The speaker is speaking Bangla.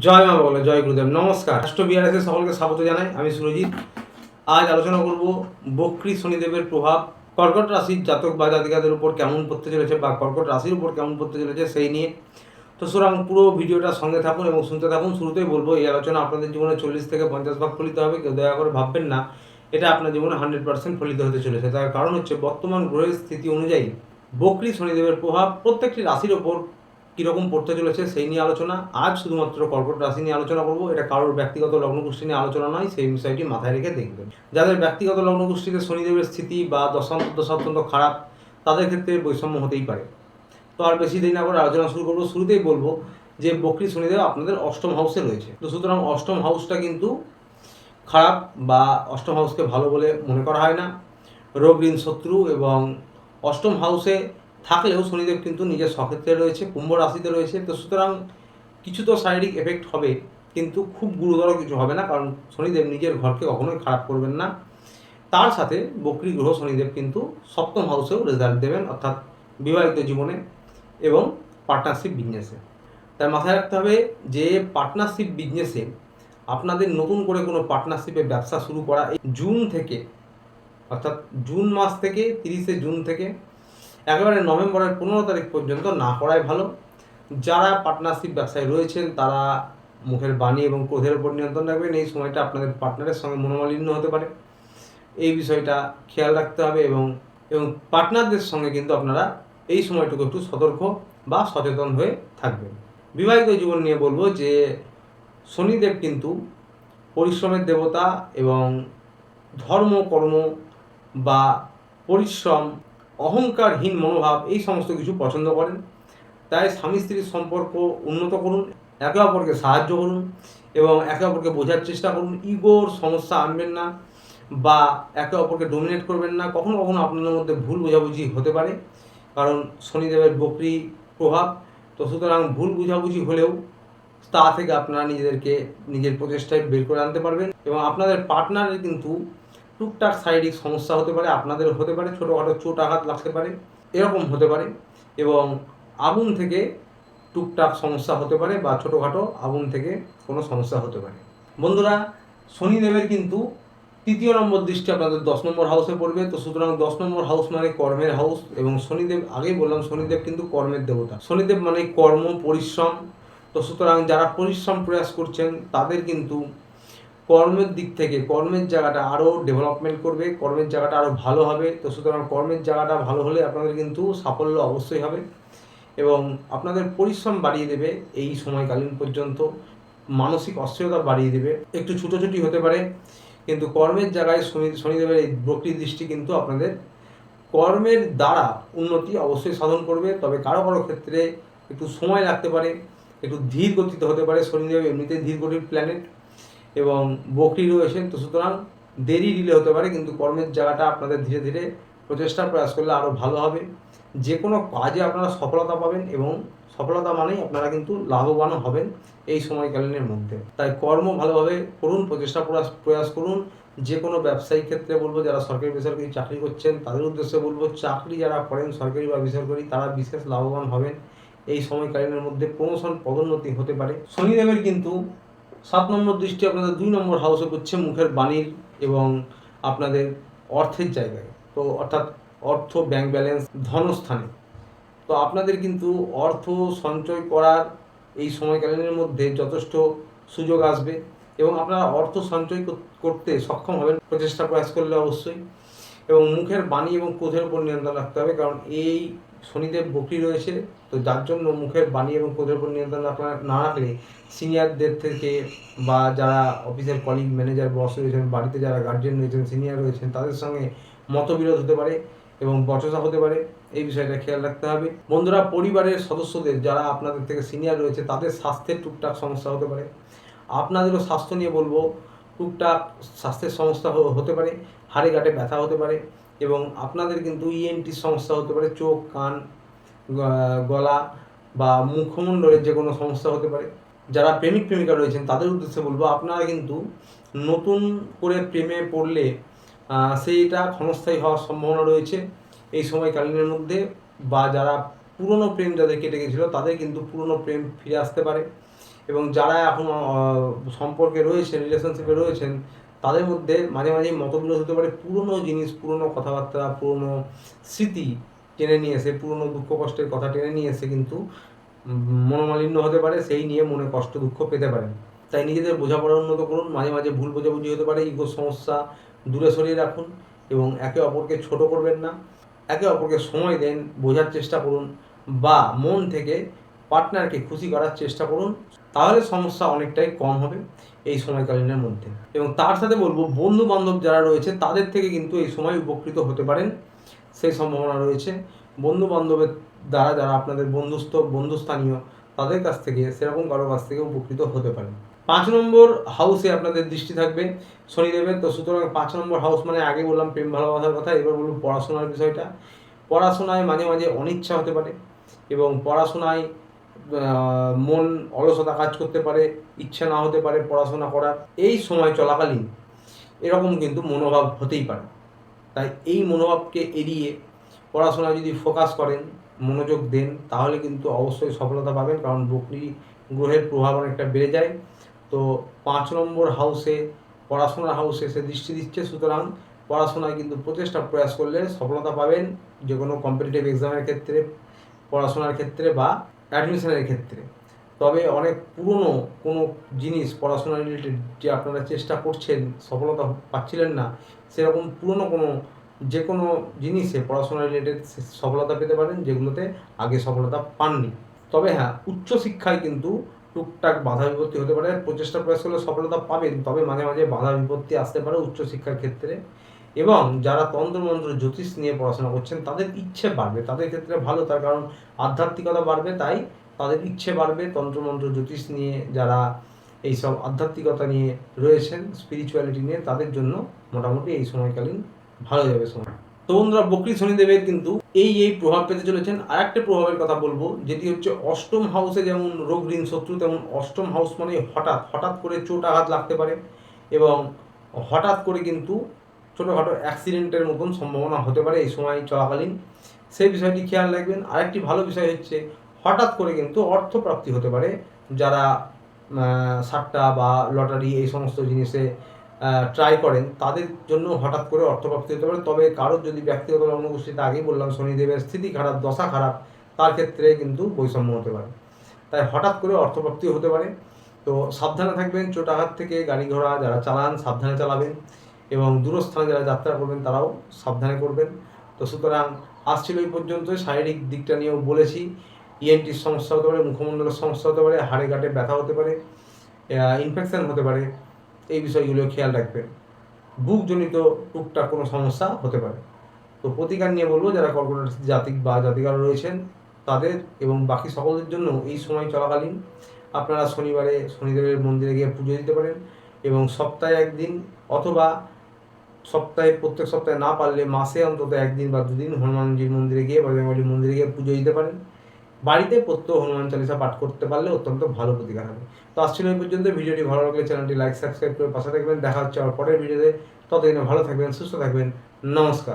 জয় মা বলে জয় গুরুদেব। নমস্কার, রাষ্ট্র বিআরএসে সকলকে স্বাগত জানাই। আমি সুরজিৎ। আজ আলোচনা করব বক্রী শনিদেবের প্রভাব কর্কট রাশির জাতক বা জাতিকাদের উপর কেমন পড়তে চলেছে বা কর্কট রাশির উপর কেমন পড়তে চলেছে সেই নিয়ে। তো সুতরাং পুরো ভিডিওটা সঙ্গে থাকুন এবং শুনতে থাকুন। শুরুতেই বলবো, এই আলোচনা আপনাদের জীবনে 40 থেকে 50 ভাগ ফলিত হবে। কেউ দয়া করে ভাববেন না এটা আপনার জীবনে 100% ফলিত হতে চলেছে। তার কারণ হচ্ছে বর্তমান গ্রহের স্থিতি অনুযায়ী বক্রী শনিদেবের প্রভাব প্রত্যেকটি রাশির ওপর কীরকম পড়তে চলেছে সেই নিয়ে আলোচনা। আজ শুধুমাত্র কর্কট রাশি নিয়ে আলোচনা করব। এটা কারোর ব্যক্তিগত লগ্নকুষ্ঠী নিয়ে আলোচনা নয়, সেই বিষয়টি মাথায় রেখে দেখবেন। যাদের ব্যক্তিগত লগ্নকুষ্ঠীতে শনিদেবের স্থিতি বা দশা অত্যন্ত খারাপ, তাদের ক্ষেত্রে বৈষম্য হতেই পারে। তো আর বেশি দেরি না করে আলোচনা শুরু করবো। শুরুতেই বলবো যে বক্রী শনিদেব আপনাদের অষ্টম হাউসে রয়েছে। তো সুতরাং অষ্টম হাউসটা কিন্তু খারাপ বা অষ্টম হাউসকে ভালো বলে মনে করা হয় না। রোগ ঋণ শত্রু এবং অষ্টম হাউসে থাকলেও শনিদেব কিন্তু নিজের স্বক্ষেত্রে রয়েছে, কুম্ভ রাশিতে রয়েছে। তো সুতরাং কিছু তো শারীরিক এফেক্ট হবে, কিন্তু খুব গুরুতর কিছু হবে না, কারণ শনিদেব নিজের ঘরকে কখনোই খারাপ করবেন না। তার সাথে বক্রী গ্রহ শনিদেব কিন্তু সপ্তম হাউসেও রেজাল্ট দেবেন, অর্থাৎ বিবাহিত জীবনে এবং পার্টনারশিপ বিজনেসে। তাই মাথায় রাখতে হবে যে পার্টনারশিপ বিজনেসে আপনাদের নতুন করে কোনো পার্টনারশিপে ব্যবসা শুরু করা এই জুন থেকে, অর্থাৎ জুন মাস থেকে 30শে জুন থেকে একেবারে নভেম্বরের 15 তারিখ পর্যন্ত না করাই ভালো। যারা পার্টনারশিপ ব্যবসায় রয়েছেন তারা মুখের বাণী এবং ক্রোধের উপর নিয়ন্ত্রণ রাখবেন। এই সময়টা আপনাদের পার্টনারের সঙ্গে মনোমালিন্য হতে পারে, এই বিষয়টা খেয়াল রাখতে হবে। এবং পার্টনারদের সঙ্গে কিন্তু আপনারা এই সময়টুকু একটু সতর্ক বা সচেতন হয়ে থাকবেন। বিবাহিত জীবন নিয়ে বলবো যে শনিদেব কিন্তু পরিশ্রমের দেবতা এবং ধর্ম কর্ম বা পরিশ্রম, অহংকারহীন মনোভাব এই সমস্ত কিছু পছন্দ করেন। তাই স্বামী স্ত্রীর সম্পর্ক উন্নত করুন, একে অপরকে সাহায্য করুন এবং একে অপরকে বোঝার চেষ্টা করুন। ইগোর সমস্যা আনবেন না বা একে অপরকে ডোমিনেট করবেন না। কখনো কখনো আপনাদের মধ্যে ভুল বোঝাবুঝি হতে পারে, কারণ শনিদেবের বক্রী প্রভাব। তো সুতরাং ভুল বোঝাবুঝি হলেও তা থেকে আপনারা নিজের প্রচেষ্টায় বের করে আনতে পারবেন। এবং আপনাদের পার্টনারের কিন্তু টুকটাক শারীরিক সমস্যা হতে পারে, আপনাদের হতে পারে, ছোটোখাটো চোট আঘাত লাগতে পারে, এরকম হতে পারে। এবং আগুন থেকে টুকটাক সমস্যা হতে পারে বা ছোটোখাটো আগুন থেকে কোনো সমস্যা হতে পারে। বন্ধুরা, শনিদেবের কিন্তু 3য় নম্বর দৃষ্টি আপনাদের 10 নম্বর হাউসে পড়বে। তো সুতরাং 10 নম্বর হাউস মানে কর্মের হাউস, এবং শনিদেব, আগেই বললাম শনিদেব কিন্তু কর্মের দেবতা। শনিদেব মানে কর্ম, পরিশ্রম। তো সুতরাং যারা পরিশ্রম প্রয়াস করছেন তাদের কিন্তু কর্মের দিক থেকে কর্মের জায়গাটা আরও ডেভেলপমেন্ট করবে, কর্মের জায়গাটা আরও ভালো হবে। তো সুতরাং কর্মের জায়গাটা ভালো হলে আপনাদের কিন্তু সাফল্য অবশ্যই হবে এবং আপনাদের পরিশ্রম বাড়িয়ে দেবে। এই সময়কালীন পর্যন্ত মানসিক অস্থিরতা বাড়িয়ে দেবে, একটু ছুটোছুটি হতে পারে, কিন্তু কর্মের জায়গায় শনিদেবের এই বক্রী দৃষ্টি কিন্তু আপনাদের কর্মের দ্বারা উন্নতি অবশ্যই সাধন করবে। তবে কারো কারো ক্ষেত্রে একটু সময় লাগতে পারে, একটু ধীর গতিতে হতে পারে। শনিদেব এমনিতে ধীর গতির প্ল্যানেট এবং বক্রী রয়েছে। তো সুতরাং দেরি ডিলে হতে পারে, কিন্তু কর্মের জায়গাটা আপনাদের ধীরে ধীরে প্রচেষ্টা প্রয়াস করলে আরও ভালো হবে। যে কোনো কাজে আপনারা সফলতা পাবেন এবং সফলতা মানেই আপনারা কিন্তু লাভবানও হবেন এই সময়কালীনের মধ্যে। তাই কর্ম ভালোভাবে করুন, প্রচেষ্টা প্রয়াস করুন। যে কোনো ব্যবসায়িক ক্ষেত্রে বলবো, যারা সরকারি বেসরকারি চাকরি করছেন তাদের উদ্দেশ্যে বলবো, চাকরি যারা করেন সরকারি বা বেসরকারি তারা বিশেষ লাভবান হবেন এই সময়কালীনের মধ্যে। প্রমোশন, পদোন্নতি হতে পারে। শনিদেবের কিন্তু 7 নম্বর দৃষ্টি আপনাদের 2 নম্বর হাউসে পড়ছে, মুখের বাণীর এবং আপনাদের অর্থের জায়গায়। তো অর্থাৎ অর্থ, ব্যাংক ব্যালেন্স, ধনস্থানে। তো আপনাদের কিন্তু অর্থ সঞ্চয় করার এই সময়কালীনের মধ্যে যথেষ্ট সুযোগ আসবে এবং আপনারা অর্থ সঞ্চয় করতে সক্ষম হবেন প্রচেষ্টা প্রয়াস করলে অবশ্যই। এবং মুখের বাণী এবং ক্রোধের উপর নিয়ন্ত্রণ রাখতে হবে, কারণ এই শনিদেব বক্রী রয়েছে। তো যার জন্য মুখের বাণী এবং ক্রোধের উপর নিয়ন্ত্রণ না রাখলে সিনিয়রদের থেকে বা যারা অফিসের কলিগ, ম্যানেজার, বস রয়েছেন, বাড়িতে যারা গার্জেন রয়েছেন, সিনিয়র রয়েছেন, তাদের সঙ্গে মতবিরোধ হতে পারে এবং বচসা হতে পারে। এই বিষয়টা খেয়াল রাখতে হবে। বন্ধুরা, পরিবারের সদস্যদের যারা আপনাদের থেকে সিনিয়র রয়েছে তাদের স্বাস্থ্যের টুকটাক সমস্যা হতে পারে। আপনাদেরও স্বাস্থ্য নিয়ে বলবো, টুকটাক স্বাস্থ্যের সমস্যা হতে পারে, হাড়ে গাঁটে ব্যথা হতে পারে এবং আপনাদের কিন্তু ইএনটির সমস্যা হতে পারে, চোখ, কান, গলা বা মুখমণ্ডলের যে কোনো সমস্যা হতে পারে। যারা প্রেমিক প্রেমিকা রয়েছেন তাদের উদ্দেশ্যে বলবো, আপনারা কিন্তু নতুন করে প্রেমে পড়লে সেইটা ক্ষণস্থায়ী হওয়ার সম্ভাবনা রয়েছে এই সময়কালীনের মধ্যে। বা যারা পুরনো প্রেম যাদের কেটে গেছিলো তাদের কিন্তু পুরনো প্রেম ফিরে আসতে পারে এবং যারা এখন সম্পর্কে রয়েছেন, রিলেশনশিপে রয়েছেন, তাদের মধ্যে মাঝে মাঝেই মতবিরোধ হতে পারে। পুরনো জিনিস, পুরনো কথাবার্তা, পুরনো স্মৃতি টেনে নিয়ে এসে, পুরনো দুঃখ কষ্টের কথা টেনে নিয়ে এসে কিন্তু মনোমালিন্য হতে পারে, সেই নিয়ে মনে কষ্ট দুঃখ পেতে পারেন। তাই নিজেদের বোঝাপড়া উন্নত করুন। মাঝে মাঝে ভুল বোঝাবুঝি হতে পারে, ইগোর সমস্যা দূরে সরিয়ে রাখুন এবং একে অপরকে ছোট করবেন না। একে অপরকে সময় দেন, বোঝার চেষ্টা করুন বা মন থেকে পার্টনারকে খুশি করার চেষ্টা করুন। তাহলে সমস্যা অনেকটাই কম হবে এই সময়কালীনের মধ্যে। এবং তার সাথে বলবো, বন্ধু বান্ধব যারা রয়েছে তাদের থেকে কিন্তু এই সময় উপকৃত হতে পারেন, সেই সম্ভাবনা রয়েছে। বন্ধু বান্ধবের দ্বারা যারা আপনাদের বন্ধুস্থানীয়, তাদের কাছ থেকে, সেরকম কারোর কাছ থেকে উপকৃত হতে পারেন। 5 নম্বর হাউসে আপনাদের দৃষ্টি থাকবে শনিদেবের। তো সুতরাং 5 নম্বর হাউস মানে আগে বললাম প্রেম ভালোবাসার কথা, এবার বলবো পড়াশোনার বিষয়টা। পড়াশোনায় মাঝে মাঝে অনিচ্ছা হতে পারে এবং পড়াশোনায় মন অলসতা কাজ করতে পারে, ইচ্ছা না হতে পারে পড়াশোনা করার। এই সময় চলাকালীন এরকম কিন্তু মনোভাব হতেই পারে। তাই এই মনোভাবকে এড়িয়ে পড়াশোনায় যদি ফোকাস করেন, মনোযোগ দেন, তাহলে কিন্তু অবশ্যই সফলতা পাবেন, কারণ বকরি গ্রহের প্রভাব অনেকটা বেড়ে যায়। তো 5 নম্বর হাউসে, পড়াশোনার হাউসে সে দৃষ্টি দিচ্ছে। সুতরাং পড়াশোনায় কিন্তু প্রচেষ্টা প্রয়াস করলে সফলতা পাবেন, যে কোনো কম্পিটিটিভ এক্সামের ক্ষেত্রে, পড়াশোনার ক্ষেত্রে বা অ্যাডমিশনের ক্ষেত্রে। তবে অনেক পুরনো কোনো জিনিস পড়াশোনা রিলেটেড যে আপনারা চেষ্টা করছেন, সফলতা পাচ্ছিলেন না, সেরকম পুরনো যে কোনো জিনিসে পড়াশোনা রিলেটেড সফলতা পেতে পারেন, যেগুলোতে আগে সফলতা পাননি। তবে হ্যাঁ, উচ্চশিক্ষায় কিন্তু টুকটাক বাধা বিপত্তি হতে পারে। প্রচেষ্টা প্রয়াস করলে সফলতা পাবেন, তবে মাঝে মাঝে বাধা বিপত্তি আসতে পারে উচ্চশিক্ষার ক্ষেত্রে। এবং যারা তন্ত্রমন্ত্র জ্যোতিষ নিয়ে পড়াশোনা করছেন, তাদের ইচ্ছে বাড়বে, তাদের ক্ষেত্রে ভালো, তার কারণ আধ্যাত্মিকতা বাড়বে, তাই তাদের ইচ্ছে বাড়বে। তন্ত্রমন্ত্র জ্যোতিষ নিয়ে যারা এইসব আধ্যাত্মিকতা নিয়ে রয়েছেন, স্পিরিচুয়ালিটি নিয়ে, তাদের জন্য মোটামুটি এই সময়কালীন ভালো যাবে সময়। তো বন্ধুরা, বকরি শনিদেবের কিন্তু এই প্রভাব পেতে চলেছেন। আর একটা প্রভাবের কথা বলবো, যেটি হচ্ছে অষ্টম হাউসে যেমন রোগ ঋণ শত্রু, তেমন অষ্টম হাউস মানে হঠাৎ করে চোট আঘাত লাগতে পারে এবং হঠাৎ করে কিন্তু ছোটোখাটো অ্যাক্সিডেন্টের মতন সম্ভাবনা হতে পারে এই সময় চলাকালীন। সেই বিষয়টি খেয়াল রাখবেন। আরেকটি ভালো বিষয় হচ্ছে, হঠাৎ করে কিন্তু অর্থপ্রাপ্তি হতে পারে। যারা সাট্টা বা লটারি এই সমস্ত জিনিসে ট্রাই করেন, তাদের জন্য হঠাৎ করে অর্থপ্রাপ্তি হতে পারে। তবে কারোর যদি ব্যক্তিগত লগ্নগোষ্ঠীতে, আগেই বললাম শনিদেবের স্থিতি খারাপ, দশা খারাপ, তার ক্ষেত্রে কিন্তু বৈষম্য হতে পারে। তাই হঠাৎ করে অর্থপ্রাপ্তি হতে পারে। তো সাবধানে থাকবেন চোট আঘাত থেকে। গাড়ি ঘোড়া যারা চালান সাবধানে চালাবেন এবং দূরস্থানে যারা যাত্রা করবেন তারাও সাবধানে করবেন। তো সুতরাং আসছিল এই পর্যন্ত। শারীরিক দিকটা নিয়েও বলেছি, ইএনটির সমস্যা হতে পারে, মুখমণ্ডলের সমস্যা হতে পারে, হাড়ে গাঁটে ব্যথা হতে পারে, ইনফেকশান হতে পারে, এই বিষয়গুলো খেয়াল রাখবেন। বুকজনিত টুকটাক কোনো সমস্যা হতে পারে। তো প্রতিকার নিয়ে বলবো, যারা কর্কট জাতিক বা জাতিকারা রয়েছেন তাদের এবং বাকি সকলের জন্য এই সময় চলাকালীন আপনারা শনিবারে শনিদেবের মন্দিরে গিয়ে পুজো দিতে পারেন এবং সপ্তাহে একদিন অথবা প্রত্যেক সপ্তাহে না পারলে মাসে অন্তত একদিন বা দুদিন হনুমানজির মন্দিরে গিয়ে বা বেঙ্গলি মন্দিরে গিয়ে পুজো দিতে পারেন। বাড়িতে প্রত্যহ হনুমান চালিসা পাঠ করতে পারলে অত্যন্ত ভালো প্রতিকার হবে। তো আসছিল এই পর্যন্ত। ভিডিওটি ভালো লাগলে চ্যানেলটি লাইক সাবস্ক্রাইব করে পাশে থাকবেন। দেখা হচ্ছে আবার পরের ভিডিওতে। ততদিনে ভালো থাকবেন, সুস্থ থাকবেন। নমস্কার।